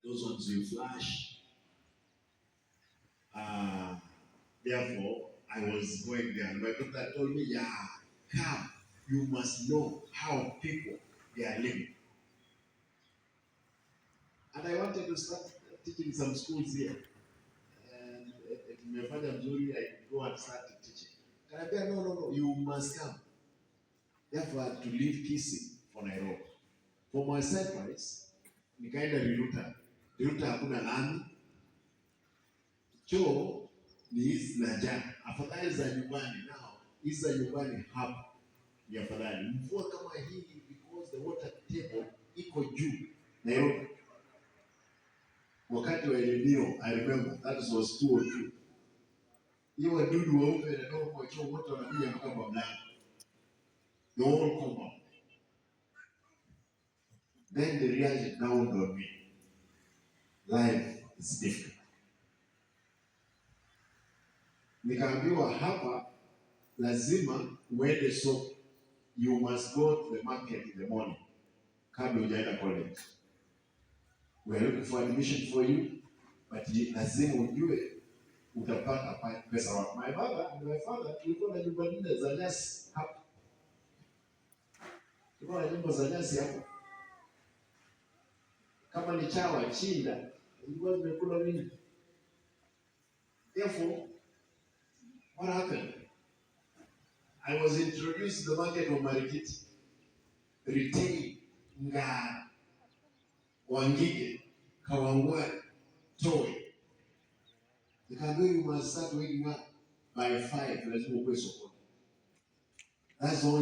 Those ones you flash. Therefore, I was going there. My doctor told me, yeah, come, you must know how people they are living. And I wanted to start teaching some schools here. And tumefanya mzuri, I go and start teaching. And I said, no, you must come. Therefore, I had to leave Kisii for Nairobi. For my surprise, nikaenda Riruta. Riruta hakuna lami. Choo ni hizi na jana. Afadhali za nyumbani nao. Hizi za nyumbani hapa ni afadhali. Mvua kama hii because the water table iko juu Nairobi. Wakati wa Elimio, I remember that was 202. Hiyo wadudu weupe wanatoka kwa choo wote wanakuja mpaka kwa mlango. The whole compound. Then the reality dawned on me. Life is different. Nikaambiwa hapa lazima uende soko. You must go to the market in the morning. Kabla hujaenda college. We are looking for admission for you, but lazima ujue utapata pesa wapi. My mother and my father tulikuwa na nyumba 4 za nyasi hapa. Tulikuwa na nyumba za nyasi hapa. Kama ni chawa chinda, ilikuwa zimekula nini? Therefore, what happened? I was introduced to the market of Marikiti, Retail, Ngara, Wangige, Kawangware, Toi. The Kagwe, you must start waking up by 5, lazima ukwe sokoni. That's all.